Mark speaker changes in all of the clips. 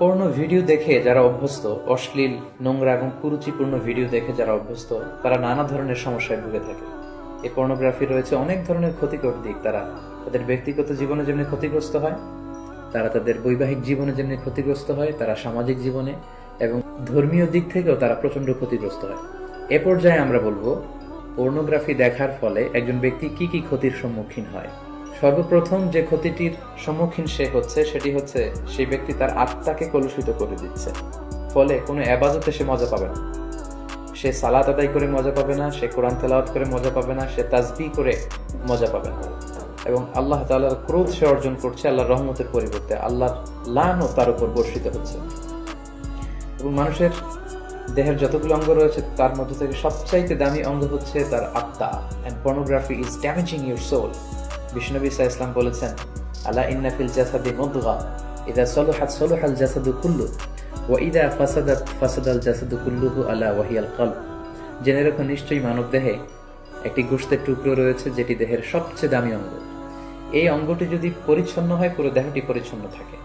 Speaker 1: পর্ণ video দেখে যারা অভ্যস্ত, অশ্লীল, নোংরা এবং কুরুচিপূর্ণ ভিডিও দেখে যারা অভ্যস্ত, তারা নানা ধরনের সমস্যায় ভুগে থাকে। এই পর্নোগ্রাফি রয়েছে অনেক ধরনের ক্ষতিকর দিক। তারা তাদের ব্যক্তিগত জীবনে যেমনি ক্ষতিগ্রস্ত হয়, তারা তাদের বৈবাহিক জীবনে যেমনি ক্ষতিগ্রস্ত হয়, তারা সামাজিক জীবনে এবং ধর্মীয় দিক থেকেও তারা প্রচন্ড ক্ষতিগ্রস্ত হয়। এ পর্যায়ে আমরা বলবো পর্নোগ্রাফি দেখার ফলে একজন ব্যক্তি কি কি ক্ষতির সম্মুখীন হয়। সর্বপ্রথম যে ক্ষতিটির সম্মুখীন সে হচ্ছে সেটি হচ্ছে সেই ব্যক্তি তার আত্মাকে কলুষিত করে দিচ্ছে। ফলে কোনো এবাদতে সে মজা পাবে না, সে সালাত আদায় করে মজা পাবে না, সে কোরআন তেলাওয়াত করে মজা পাবে না, সে তাসবিহ করে মজা পাবে না। এবং আল্লাহ তাআলার ক্রোধ সে অর্জন করছে আল্লাহর রহমতের পরিবর্তে, আল্লাহর লানও তার উপর বর্ষিত হচ্ছে। এবং মানুষের দেহের যতগুলো অঙ্গ রয়েছে তার মধ্যে থেকে সবচাইতে দামি অঙ্গ হচ্ছে তার আত্মা। And pornography is damaging your soul. বিষ্ণু ইসা ইসলাম বলেছেন, আলা ইন্না ফিল জাসাদি মুদগা ইযা সলুহাত সলুহাল জাসাদু কুল্লু ওয়া ইযা ফাসাদাত ফাসাদাল জাসাদু কুল্লুহু আলা ওয়াহিয়াল কলব। জেনে রাখো, নিশ্চয়ই মানব দেহে একটি গোশতের টুকরো রয়েছে যেটি দেহের সবচেয়ে দামি অঙ্গ। এই অঙ্গটি যদি পরিচ্ছন্ন হয় পুরো দেহটি পরিচ্ছন্ন থাকে,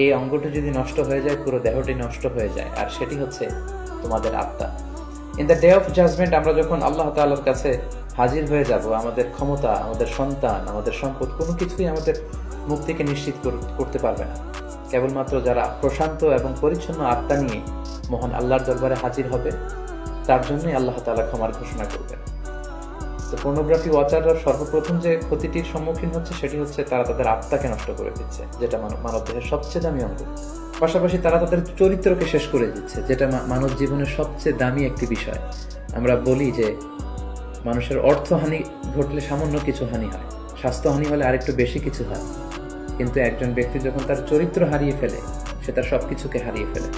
Speaker 1: এই অঙ্গটি যদি নষ্ট হয়ে যায় পুরো দেহটি নষ্ট হয়ে যায়, আর সেটি হচ্ছে তোমাদের আত্মা। In the day of judgement আমরা যখন আল্লাহ তাআলার কাছে হাজির হয়ে যাব, আমাদের ক্ষমতা, আমাদের সন্তান, আমাদের সম্পদ কোনো কিছুই আমাদের মুক্তিকে নিশ্চিত করতে পারবে না। কেবলমাত্র যারা প্রশান্ত এবং পরিচ্ছন্ন আত্মা নিয়ে মহান আল্লাহর দরবারে হাজির হবে, তার জন্যই আল্লাহ তাআলা ক্ষমার ঘোষণা করবেন। তো পর্নোগ্রাফি ওয়াচাররা সর্বপ্রথম যে ক্ষতিটির সম্মুখীন হচ্ছে সেটি হচ্ছে তারা তাদের আত্মাকে নষ্ট করে দিচ্ছে, যেটা মানব দেহের সবচেয়ে দামি অঙ্গ। পাশাপাশি তারা তাদের চরিত্রকে শেষ করে দিচ্ছে, যেটা মানব জীবনের সবচেয়ে দামি একটি বিষয়। আমরা বলি যে মানুষের অর্থহানি ঘটলে সামান্য কিছু হানি হয়, স্বাস্থ্যহানি হলে আরেকটু বেশি কিছু হয়, কিন্তু একজন ব্যক্তি যখন তার চরিত্র হারিয়ে ফেলে সে তার সবকিছুকে হারিয়ে ফেলে।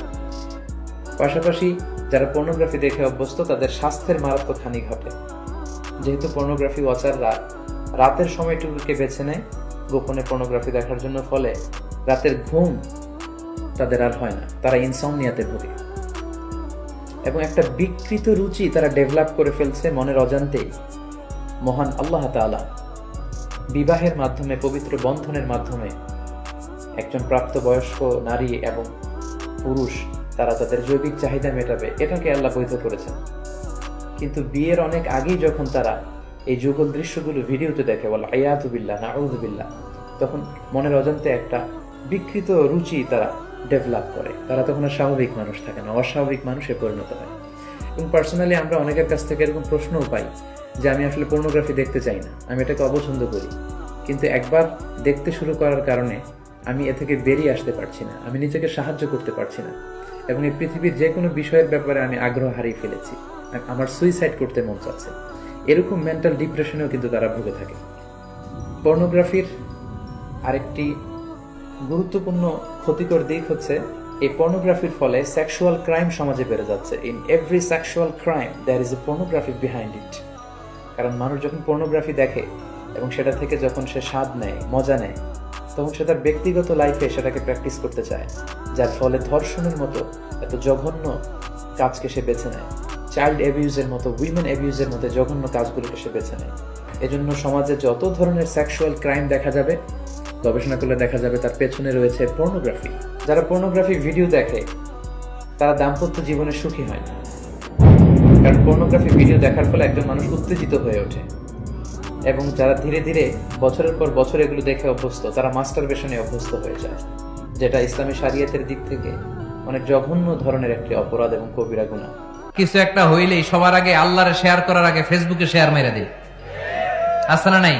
Speaker 1: পাশাপাশি যারা পর্নোগ্রাফি দেখে অভ্যস্ত তাদের স্বাস্থ্যের মারাত্মক হানি ঘটে, যেহেতু পর্নোগ্রাফি ওয়াচাররা রাতের সময়টুকুকে বেছে নেয় গোপনে পর্নোগ্রাফি দেখার জন্য। ফলে রাতের ঘুম তাদের আর হয় না, তারা ইনসমনিয়াতে ভোগে এবং একটা বিকৃত রুচি তারা ডেভেলপ করে ফেলছে মনের অজান্তেই। মহান আল্লাহ তাআলা বিবাহের মাধ্যমে, পবিত্র বন্ধনের মাধ্যমে একজন প্রাপ্তবয়স্ক নারী এবং পুরুষ তারা তাদের জৈবিক চাহিদা মেটাবে, এটাকে আল্লাহ বৈধ করেছেন। কিন্তু বিয়ের অনেক আগেই যখন তারা এই যুগল দৃশ্যগুলো ভিডিওতে দেখে, বলে আয়াতু বিল্লাহ, নাউযু বিল্লাহ, তখন মনের অজান্তে একটা বিকৃত রুচি তারা ডেভেলপ করে। তারা তখন আর স্বাভাবিক মানুষ থাকে না, অস্বাভাবিক মানুষে পরিণত হয়। এবং পার্সোনালি আমরা অনেকের কাছ থেকে এরকম প্রশ্নও পাই যে আমি আসলে পর্নোগ্রাফি দেখতে চাই না, আমি এটাকে অপছন্দ করি, কিন্তু একবার দেখতে শুরু করার কারণে আমি এ থেকে বেরিয়ে আসতে পারছি না, আমি নিজেকে সাহায্য করতে পারছি না, এবং এই পৃথিবীর যে কোনো বিষয়ের ব্যাপারে আমি আগ্রহ হারিয়ে ফেলেছি, আমার সুইসাইড করতে মন চাচ্ছে। এরকম মেন্টাল ডিপ্রেশনেও কিন্তু তারা ভুগে থাকে। পর্নোগ্রাফির আরেকটি গুরুত্বপূর্ণ ক্ষতিকর দিক হচ্ছে এই পর্নোগ্রাফির ফলে সেক্সুয়াল ক্রাইম সমাজে বেড়ে যাচ্ছে। In every sexual crime there is a pornography behind it. কারণ মানুষ যখন পর্নোগ্রাফি দেখে এবং সেটা থেকে যখন সে স্বাদ নেয়, মজা নেয়, তখন সে তার ব্যক্তিগত লাইফে সেটাকে প্র্যাকটিস করতে চায়, যার ফলে ধর্ষণের মতো এত জঘন্য কাজকে সে বেছে নেয়, চাইল্ড অ্যাবিউজের মতো, উইমেন অ্যাবিউজের মতো জঘন্য কাজগুলোকে সে বেছে নেয়। এজন্য সমাজে যত ধরনের সেক্সুয়াল ক্রাইম দেখা যাবে, গবেষণা করলে দেখা যাবে তার পেছনে রয়েছে পর্নোগ্রাফি। যারা পর্নোগ্রাফি ভিডিও দেখে তারা দাম্পত্য জীবনে সুখী হয় না, কারণ পর্নোগ্রাফি ভিডিও দেখার ফলে একজন মানুষ উত্তেজিত হয়ে ওঠে। এবং যারা ধীরে ধীরে বছরের পর বছর এগুলো দেখে অভ্যস্ত, তারা মাস্টারবেশনে অভ্যস্ত হয়ে যায়, যেটা ইসলামী শরিয়তের দিক থেকে অনেক জঘন্য ধরনের একটি অপরাধ এবং কবিরা গুনাহ।
Speaker 2: কিছু একটা হইলেই সবার আগে আল্লাহরে শেয়ার করার আগে ফেসবুকে শেয়ার মেরে দেয়, আছে না নাই?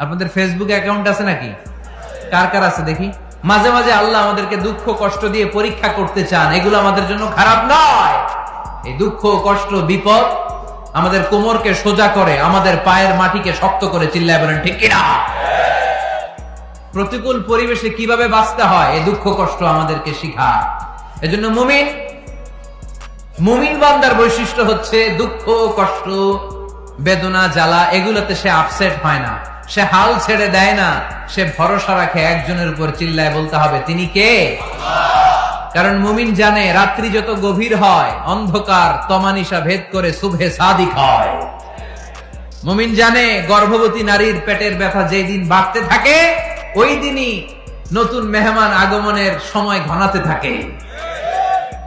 Speaker 2: আপনাদের ফেসবুক অ্যাকাউন্ট আছে নাকি? কার কার আছে দেখি। মাঝে মাঝে আল্লাহ আমাদেরকে দুঃখ কষ্ট দিয়ে পরীক্ষা করতে চান, এগুলো আমাদের জন্য খারাপ নয়। এই দুঃখ কষ্ট বিপদ আমাদের কোমরকে সোজা করে, আমাদের পায়ের মাটিকে শক্ত করে। চিল্লায় বলেন ঠিক কিনা? প্রতিকূল পরিবেশে কিভাবে বাঁচতে হয় এই দুঃখ কষ্ট আমাদেরকে শিখায়। এজন্য মুমিন বান্দার বৈশিষ্ট্য হচ্ছে দুঃখ কষ্ট বেদনা জ্বালা এগুলোতে সে আপসেট হয় না, সে হাল ছেড়ে দেয় না, সে ভরসা রাখে একজনের উপর। চিল্লায় বলতে হবে তিনি কে? কারণ মুমিন জানে রাত্রি যত গভীর হয় অন্ধকার তমানিসা ভেদ করে সুবহে সাদিক হয়। মুমিন জানে গর্ভবতী নারীর পেটের ব্যথা যেদিন বাড়তে থাকে ওই দিনই নতুন মেহমান আগমনের সময় ঘনাতে থাকে।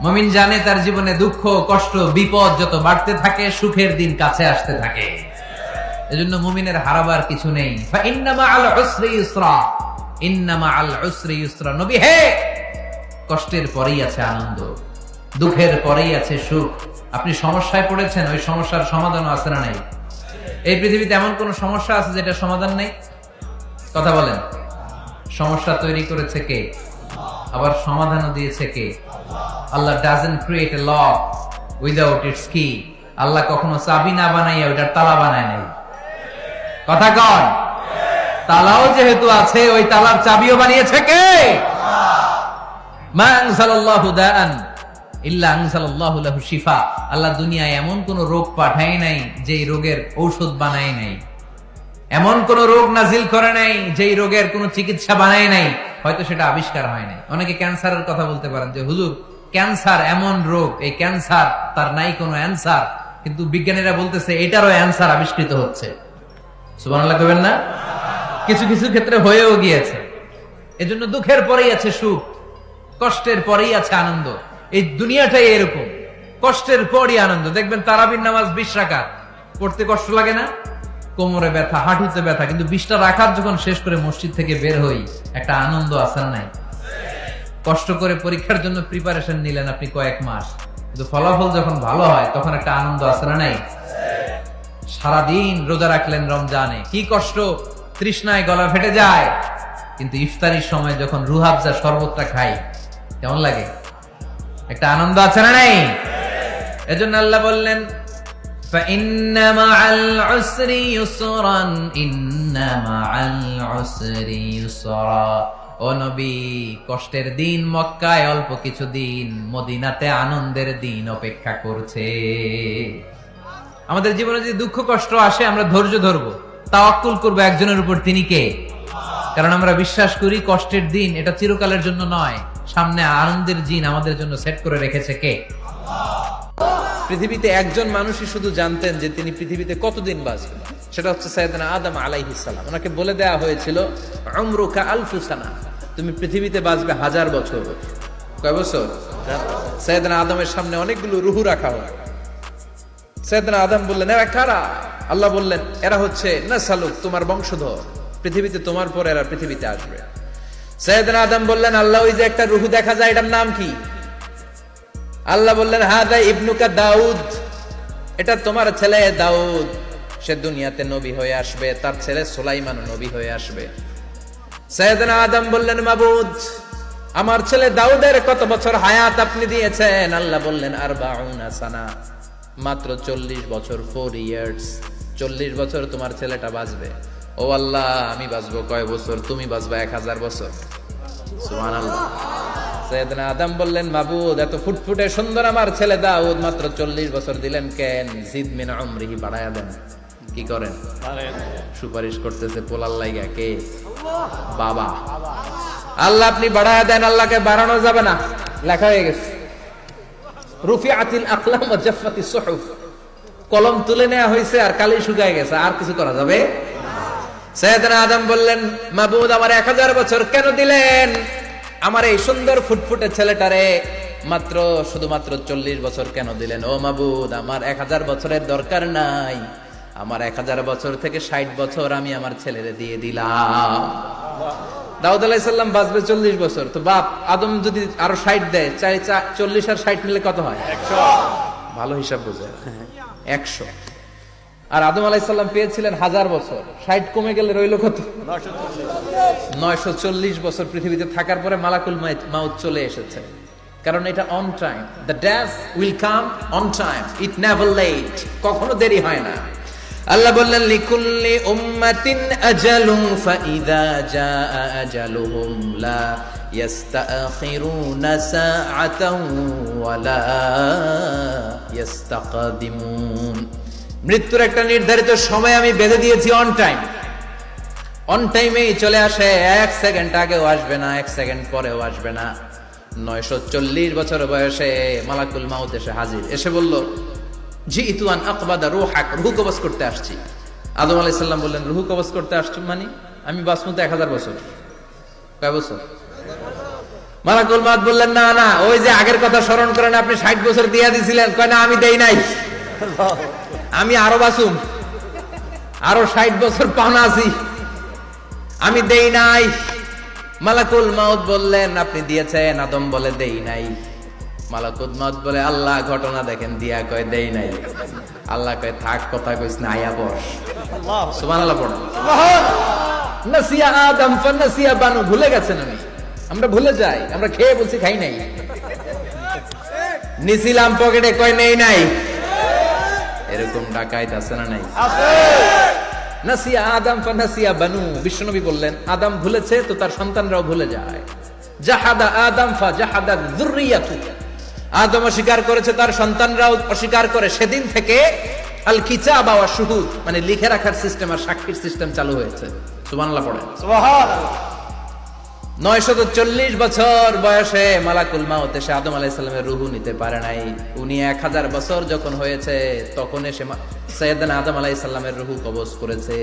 Speaker 2: মুমিন জানে তার জীবনে দুঃখ কষ্ট বিপদ যত বাড়তে থাকে সুখের দিন কাছে আসতে থাকে। এজন্য মুমিনের হারাবার কিছু নেই। ইন্না মাআল উসরি ইউসরা, ইন্না মাআল উসরি ইউসরা। নবী হে, কষ্টের পরেই আছে আনন্দ, দুঃখের পরেই আছে সুখ। আপনি সমস্যায় পড়েছেন, ওই সমস্যার সমাধানও আছে না নাই? এই পৃথিবীতে এমন কোন সমস্যা আছে যেটা সমাধান নেই? কথা বলেন। সমস্যা তৈরি করেছে কে? আবার সমাধানও দিয়েছে কে? Allah doesn't create a lock without its key. আল্লাহ কখনো চাবি না বানাইয়া ওইটার তালা বানায় নাই। কথা কন। তালাও যেহেতু আছে, ওই তালার চাবিও বানিয়েছে কে? মা আনজালাল্লাহু দাআন ইল্লা আনজালাল্লাহু লাহু শিফা। আল্লাহ দুনিয়ায় এমন কোন রোগ পাঠায় নাই যেই রোগের ঔষধ বানায় নাই, এমন কোন রোগ নাজিল করে নাই যেই রোগের কোন চিকিৎসা বানায় নাই, হয়তো সেটা আবিষ্কার হয় নাই। অনেকে ক্যান্সারের কথা বলতে পারেন যে হুজুর ক্যান্সার এমন রোগ, এই ক্যান্সার তার নাই কোনো অ্যান্সার, কিন্তু বিজ্ঞানীরা বলতেছে এটারও অ্যান্সার আবিষ্কৃত হচ্ছে। সুবহানাল্লাহ কইবেন না? কিছু কিছু ক্ষেত্রে হয়েও গিয়েছে। এজন্য দুঃখের পরেই আছে সুখ, কষ্টের পরেই আছে আনন্দ। এই দুনিয়াটাই এরকম, কষ্টের পরই আনন্দ। দেখবেন তারাবির নামাজ 20 রাকাত পড়তে কষ্ট লাগে না? কোমরে ব্যথা, হাঁটুতে ব্যথা, কিন্তু 20টা রাকাত যখন শেষ করে মসজিদ থেকে বের হই, একটা আনন্দ আছে না নাই? কষ্ট করে পরীক্ষার জন্য প্রিপারেশন নিলেন আপনি কয়েক মাস, কিন্তু ফলাফল যখন ভালো হয় তখন একটা আনন্দ আছে না নাই? সারাদিন রোজা রাখলেন রমজানে, কি কষ্ট, তৃষ্ণায় গলা ফেটে যায়, কিন্তু ইফতারির সময় যখন রুহাবজা শরবতটা খাই কেমন লাগে? একটা আনন্দ আছে না নাই? এজন্য আল্লাহ বললেন فَإِنَّ مَعَ الْعُسْرِ يُسْرًا إِنَّ مَعَ الْعُسْرِ يُسْرًا। ও নবী, কষ্টের দিন মক্কায় অল্প কিছু দিন, মদিনাতে আনন্দের দিন অপেক্ষা করছে। আমাদের জীবনে যদি দুঃখ কষ্ট আসে আমরা ধৈর্য ধরবো, তাওয়াক্কুল করবো একজনের উপর, তিনি কে? কারণ আমরা বিশ্বাস করি কষ্টের দিন এটা চিরকালের জন্য নয়, সামনে আনন্দের দিন আমাদের জন্য সেট করে রেখেছে কে? পৃথিবীতে একজন মানুষই শুধু জানতেন যে তিনি পৃথিবীতে কতদিন বাঁচবেন, সেটা হচ্ছে সাইয়েদনা আদম আলাইহিস সালাম। ওনাকে বলে দেয়া হয়েছিল উমরুকা আলফু সানা, তুমি পৃথিবীতে বাঁচবে 1000 বছর। কয় বছর? সাইয়েদনা আদমের সামনে অনেকগুলো রুহু রাখা হয়। সাইয়েদনা আদম বললেন এরা কারা? আল্লাহ বললেন এরা হচ্ছে নাসালুক, তোমার বংশধর, পৃথিবীতে তোমার পর এরা পৃথিবীতে আসবে। সাইয়েদনা আদম বললেন আল্লাহ ওই যে একটা রুহু দেখা যায় এটার নাম কি? আল্লাহ বললেন হাদা ইবনুকা দাউদ, এটা তোমার ছেলে দাউদ, সে দুনিয়াতে নবী হয়ে আসবে, তার ছেলে সুলাইমান নবী হয়ে আসবে। সাইয়েদনা আদম বললেন মাবুদ, আমার ছেলে দাউদের কত বছর হায়াত আপনি দিয়েছেন? আল্লাহ বললেন 40 সানা, মাত্র 40 বছর, 4 ইয়ার্স, 40 বছর তোমার ছেলেটা বাঁচবে। ও আল্লাহ, আমি বাঁচবো কয় বছর? তুমি বাঁচবা 1000 বছর। সুবহানাল্লাহ। সাইয়েদনা আদম বললেন মাবুদ, এত ফুটফুটে সুন্দর আমার ছেলে দাউদ, মাত্র 40 বছর দিলেন কেন? জিদ মিন উমরিহি, বাড়ায়া দেন। কি করেন? সুপারিশ করতেছে পোলার লাইগা কে? বাবা। আল্লাহ আপনি বাড়ায়া দেন, আল্লাহকে বাড়ানো যাবে না, লেখা হয়ে গেছে। রুফিআতিল আকলাম ওয়া জাফফাতিস সুহুফ, কলম তুলে নেওয়া হয়েছে আর কালি শুকায় গেছে, আর কিছু করা যাবে? সাইয়েদনা আদম বললেন মাবুদ, আমার 1000 বছর কেন দিলেন? আমার এই সুন্দর ফুটফুটে ছেলেটারে মাত্র শুধুমাত্র 40 বছর কেন দিলেন? ও মাবুদ, আমার 1000 বছরের দরকার নাই, আমার 1000 বছর থেকে 60 বছর আমি আমার ছেলেরে দিয়ে দিলাম। দাউদ আলাইহিস সালাম বাঁচবে 40 বছর, তো বাপ আদম যদি আরো 60 দেয়, 40 আর 60 মিলে কত হয়? 100। ভালো হিসাব বুঝে, 100। আর আদম আলাইহিস সালাম পেয়েছিলেন 1000 বছর, 60 কমে গেলে রইল কত? 940 বছর পৃথিবীতে থাকার পরে মালাকুল মাউত চলে এসেছে, কারণ এটা on time. The death will come on time, it never late, কখনো দেরি হয় না। আল্লাহ বললেন লিকুল্লি উম্মাতিন আজালুন ফাইযা জাআ আজালুহুম লা ইস্তাখিরুনা সাআতান ওয়া লা ইস্তাকদিমুন। মৃত্যুর একটা নির্ধারিত সময় আমি বেঁধে দিয়েছি, অন টাইম, অন টাইমেই চলে আসে, 1 সেকেন্ড আগেও আসবে না, 1 সেকেন্ড পরেও আসবে না। 940 বছর বয়সে মালাকুল মাউত এসে হাজির, এসে বলল জিইতু আন আকবাদা রূহাক, রূহ কবজ করতে আসছি। আদম আলাইহিস সালাম বললেন রূহ কবজ করতে আসছো মানে? আমি বাঁচবো তো 1000 বছর। কয় বছর? মালাকুল মাউত বললেন, না না, ওই যে আগের কথা স্মরণ করেন, আপনি 60 বছর দিয়া দিছিলেন। কয় না, আমি দেই নাই, আমি আরো বাঁচুম, আরো 60 বছর পাওনা আছি, আমি দেই নাই। মালাকুল মাউত বললেন, আপনি দিয়েছেন? আদম বলে, দেই নাই। মালাকুল মাউত বলে, আল্লাহ ঘটনা দেখেন, দিয়া কয় দেই নাই। আল্লাহ কয়, থাক, কথা কইস না, আয়া বস। সুবহানাল্লাহ পড়েন। নাসিয়া আদম ফানাসিয়া বানু, ভুলে গেছেন উনি। আমরা ভুলে যাই, আমরা খেয়ে বলছি খাই নাই, নিছিলাম পকেটে, কয় নেই নাই। এরকম ডাকাইত আছে না নাই? নাসিয়া আদম ফানাসিয়া বানু, বিশ্বনবী বললেন, আদম ভুলেছে তো তার সন্তানরাও ভুলে যায়। জাহাদা আদম ফা জাহাদা যুররিয়াতু, আদম অস্বীকার করেছে, তার সন্তানরাও অস্বীকার করে। সেদিন থেকে আল কিতাবা ওয়া শুহুদ, মানে লিখে রাখার সিস্টেম আর সাক্ষীর সিস্টেম চালু হয়েছে। সুবহানাল্লাহ পড়েন। সুবহানাল্লাহ। 940 বছর বয়সে মালাকুল মাউত এসে আদম আলাইহিস সালামের রূহ নিতে পারে নাই। উনি 1000 বছর যখন হয়েছে তখন এসে সাইয়েদনা আদম আলাইহিস সালামের রূহ কবজ করেছে।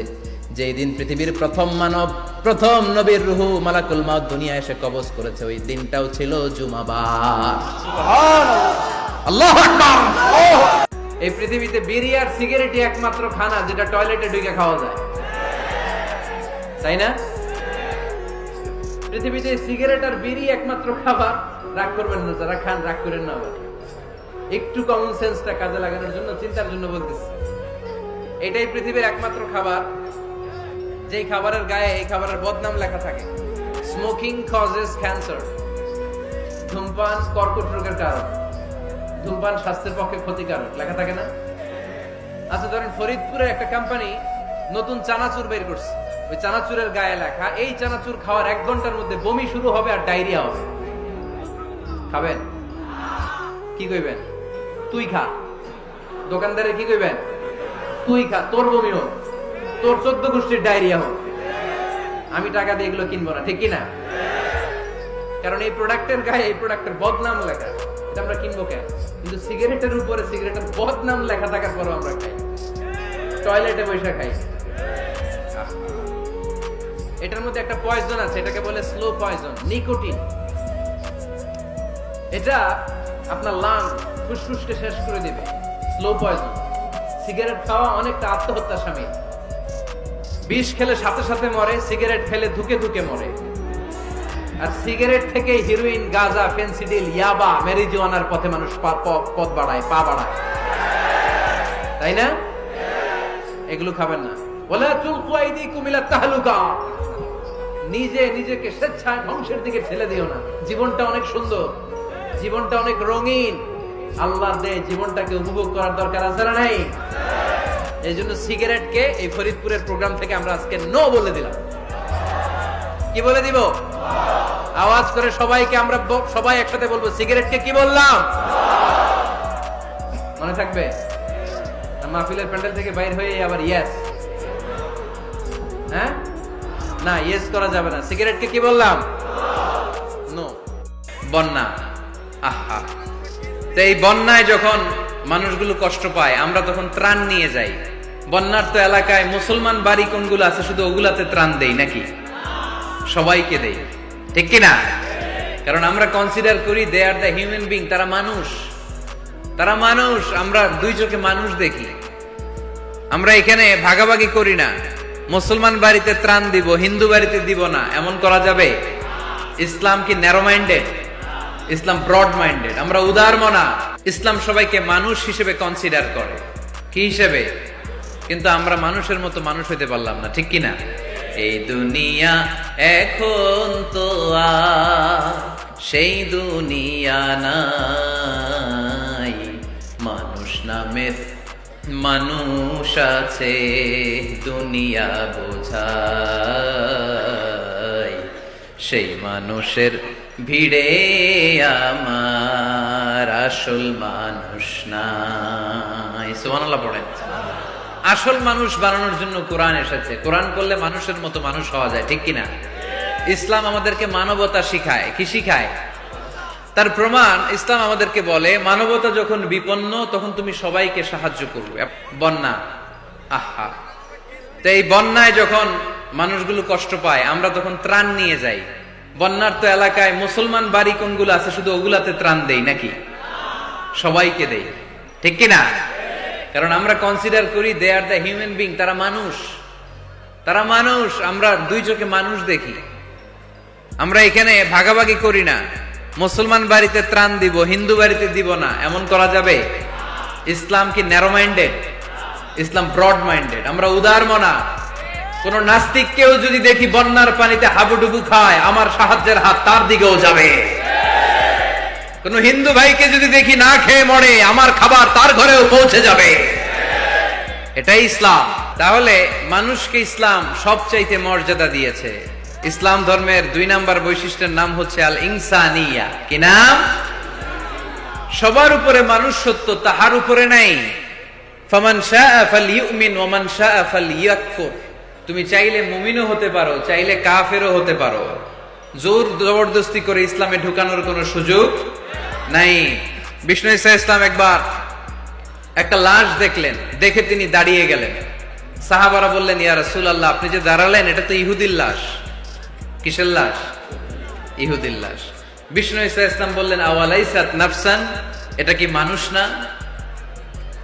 Speaker 2: যেই দিন পৃথিবীর প্রথম মানব, প্রথম নবীর রূহ মালাকুল মাউত দুনিয়ায় এসে কবজ করেছে, ওই দিনটাও ছিল জুমাবার। সুবহানাল্লাহ, আল্লাহু আকবার। এই পৃথিবীতে বিড়ি আর সিগারেটই একমাত্র খানা যেটা টয়লেটে ঢুকে খাওয়া যায়, তাই না? পৃথিবীতে সিগারেট আর বিড়ি একমাত্র খাবার। রাগ করবেন না যারা খান, রাগ করেন না। আবার একটু কমন সেন্সটা কাজে লাগানোর জন্য, চিন্তার জন্য বলতেছি। এটাই পৃথিবীর একমাত্র খাবার যেই খাবারের গায়ে এই খাবারের বদনাম লেখা থাকে, স্মোকিং কজেস ক্যান্সার, ধূমপান কর্কট রোগের কারণ, ধূমপান স্বাস্থ্যের পক্ষে ক্ষতিকারক, লেখা থাকে না? আচ্ছা ধরেন ফরিদপুরের একটা কোম্পানি নতুন চানাচুর বের করছে, ওই চানাচুরের গায়ে লেখা, এই চানাচুর খাওয়ার 1 ঘন্টার মধ্যে বমি শুরু হবে আর ডায়রিয়া হবে। খাবেন? কি কইবেন? তুই খা। দোকানদারে কি কইবেন? তুই খা, তোর বমি হোক, তোর 14 গোষ্ঠীর ডায়রিয়া হোক, আমি টাকা দিয়ে এগুলো কিনবো না, ঠিক কিনা? কারণ এই প্রোডাক্টের গায়ে এই প্রোডাক্টের বদনাম লেখা, এটা আমরা কিনবো কেন? কিন্তু সিগারেটের উপরে সিগারেটের বদনাম লেখা থাকার পরও আমরা খাই, টয়লেটে বসে খাই। এটার মধ্যে একটা পয়জন আছে, এটাকে বলে স্লো পয়জন, নিকোটিন। এটা আপনার লাং, ফুসফুসকে শেষ করে দিবে, স্লো পয়জন। সিগারেট খাওয়া অনেকটা আত্মহত্যা শামিল। বিষ খেলে সাথে সাথে মরে, সিগারেট খেলে ধুকে ধুকে মরে। আর সিগারেট থেকে হিরোইন, গাঁজা, ফেন্সিডিল, ইয়াবা, ম্যারিজুয়ানার পথে মানুষ পথ বাড়ায়, পা বাড়ায়, তাই না? এগুলো খাবেন না। ওয়ালা তুলকু আইদিকুম ইলা তাহলুকা, নিজে নিজেকে স্বেচ্ছায় ধ্বংসের দিকে ঠেলে দিও না। জীবনটা অনেক সুন্দর, জীবনটা অনেক রঙিন, আল্লাহর দেয় জীবনটাকে উপভোগ করার দরকার আছে না নাই? এই জন্য সিগারেটকে এই ফরিদপুরের প্রোগ্রাম থেকে আমরা আজকে নো বলে দিলাম। কি বলে দিব? আওয়াজ করে সবাইকে আমরা সবাই একসাথে বলবো, সিগারেটকে কি বললাম? মনে থাকবে? মাহফিলের প্যান্ডেল থেকে বাইর হয়ে আবার ইয়েস, হ্যাঁ না, ইয়েস করা যাবে না। সিগারেটকে কি বললাম? নো। বন্যা, আহা, তো এই বন্যায় যখন মানুষগুলো কষ্ট পায়, আমরা তখন ত্রাণ নিয়ে যাই। বন্যার তো এলাকায় মুসলমান বাড়ি কোনগুলো আছে শুধু ওগুলাতে ত্রাণ দেই নাকি? সবাইকে দেই, ঠিক কিনা? কারণ আমরা কনসিডার করি দে আর দ্য হিউম্যান বিং, তারা মানুষ, তারা মানুষ। আমরা দুই চোখে মানুষ দেখি। আমরা এখানে ভাগাভাগি করি না, মুসলমান বাড়িতে ত্রাণ দিব, হিন্দু বাড়িতে দিব না, এমন করা যাবে? ইসলাম কি ন্যারো মাইন্ডেড? ইসলাম ব্রড মাইন্ডেড। আমরা উদার মনা। ইসলাম সবাইকে মানুষ হিসেবে কনসিডার করে। কি হিসেবে? কিন্তু আমরা মানুষের মতো মানুষ হইতে পারলাম না, ঠিক কিনা? এই দুনিয়া এখন তো আর সেই দুনিয়া নাই, মানুষ নামের মানুষ আছে দুনিয়া বোঝাই, সেই মানুষের ভিড়ে আমার আসল মানুষ নাই। সুবহানাল্লাহ পড়েন। আসল মানুষ বানানোর জন্য কোরআন এসেছে। কোরআন করলে মানুষের মতো মানুষ হওয়া যায়, ঠিক কিনা? ইসলাম আমাদেরকে মানবতা শিখায়। কি শিখায়? তার প্রমাণ ইসলাম আমাদেরকে বলে, মানবতা যখন বিপন্ন তখন তুমি সবাইকে সাহায্য করবে। বন্যা, আহা, তো এই বন্যায় যখন মানুষগুলো কষ্ট পায়, আমরা তখন ত্রাণ নিয়ে যাই। বন্যার্ত এলাকায় মুসলমান বাড়ি কোনগুলো আছে শুধু ওগুলাতে ত্রাণ দেই নাকি? সবাইকে দেই, ঠিক কিনা? কারণ আমরা কনসিডার করি দে আর দ্য হিউম্যান বিং, তারা মানুষ, তারা মানুষ। আমরা দুই চোখে মানুষ দেখি। আমরা এখানে ভাগাভাগি করি না, মুসলমান বাড়িতে ত্রাণ দিব, হিন্দু বাড়িতে দিব না, এমন করা যাবে? ইসলাম কি ন্যারো মাইন্ডেড? ইসলাম ব্রড মাইন্ডেড। আমরা উদার মনা। কোন নাস্তিককেও যদি দেখি বন্যার পানিতে হাবুডুবু খায়, আমার সাহায্যের হাত তার দিকেও যাবে। কোন হিন্দু ভাইকে যদি দেখি না খেয়ে মরে, আমার খাবার তার ঘরেও পৌঁছে যাবে। এটাই ইসলাম। তাহলে মানুষকে ইসলাম সবচাইতে মর্যাদা দিয়েছে। ইসলাম ধর্মের 2 নাম্বার বৈশিষ্ট্যের নাম হচ্ছে আল ইনসানিয়া। কি নাম? সবার উপরে মানুষ সত্য, তাহার উপরে নাই। ফামান শাআ ফালইউমিন ওয়া মান শাআ ফালইয়াকফুর। তুমি চাইলে মুমিনও হতে পারো, চাইলে কাফেরও হতে পারো। জোর জবরদস্তি করে ইসলামে ঢুকানোর কোনো সুযোগ নাই। বিষ্ণু ঈসা ইসলাম একবার একটা লাশ দেখলেন, দেখে তিনি দাঁড়িয়ে গেলেন। সাহাবারা বললেন, ইয়া রাসূলুল্লাহ, আপনি যে দাঁড়ালেন এটা তো ইহুদির লাশ। কিসের লাশ? ইহুদির লাশ। বিষ্ণু ঈসা ইসলাম বললেন, আওয়ালাইসাত নাফসান, এটা কি মানুষ না?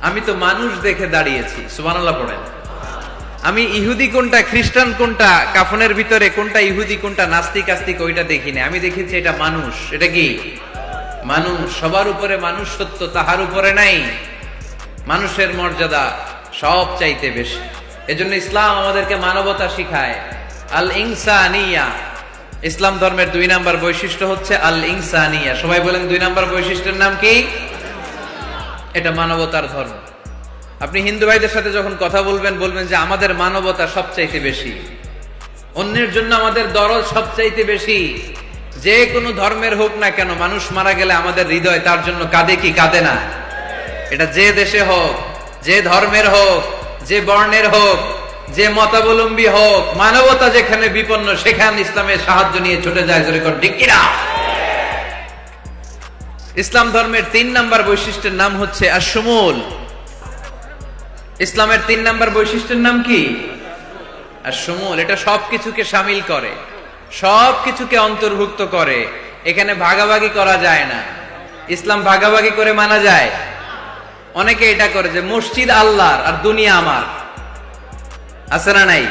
Speaker 2: আমি তো মানুষ দেখে দাঁড়িয়েছি। সুবহানাল্লাহ পড়েন। আমি ইহুদি কোনটা, খ্রিস্টান কোনটা, কাফনের ভিতরে কোনটা ইহুদি কোনটা নাস্তিক আস্তিক ওইটা দেখিনি। আমি দেখেছি এটা মানুষ। এটা কি মানুষ? সবার উপরে মানুষ সত্য, তাহার উপরে নাই। মানুষের মর্যাদা সব চাইতে বেশি। এজন্য ইসলাম আমাদেরকে মানবতা শিখায়। আল ইনসানিয়া। ইসলাম ধর্মের 2 নাম্বার বৈশিষ্ট্য হচ্ছে আল ইনসানিয়া। সবাই বলেন 2 নাম্বার বৈশিষ্ট্যের নাম কি? এটা মানবতার ধর্ম। আপনি হিন্দু ভাইদের সাথে যখন কথা বলবেন, বলবেন যে আমাদের মানবতা সবচাইতে বেশি, অন্যের জন্য আমাদের দরদ সবচাইতে বেশি। যে কোনো ধর্মের হোক না কেন, মানুষ মারা গেলে আমাদের হৃদয় তার জন্য কাঁদে কি কাঁদে না? এটা যে দেশে হোক, যে ধর্মের হোক, যে বর্ণের হোক, যে মতাবলম্বী হোক, মানবতা যেখানে বিপন্ন সেখানে ইসলামের সাহায্য নিয়ে ছুটে যায়। জোরে কর ঠিক কিনা? ইসলাম ধর্মের 3 নাম্বার বৈশিষ্ট্যের নাম হচ্ছে আশ-শুমুল। ইসলামের 3 নাম্বার বৈশিষ্ট্যের নাম কি? আশ-শুমুল। এটা সবকিছুকে শামিল করে, সবকিছুকে অন্তর্ভুক্ত করে। এখানে ভাগাভাগি করা যায় না। ইসলাম ভাগাভাগি করে মানা যায়? অনেকে এটা করে যে মসজিদ আল্লাহর আর দুনিয়া আমার। আছে না নাই?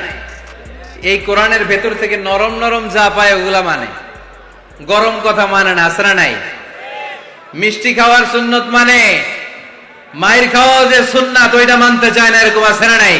Speaker 2: এই কোরআনের ভেতর থেকে নরম নরম যা পায় ওগুলা মানে, গরম কথা মানে না। আছে না নাই? মিষ্টি খাওয়ার সুন্নত মানে, মায়ের খাওয়া যে সুন্নাত ওইটা মানতে চায় না, এরকম আছে না নাই?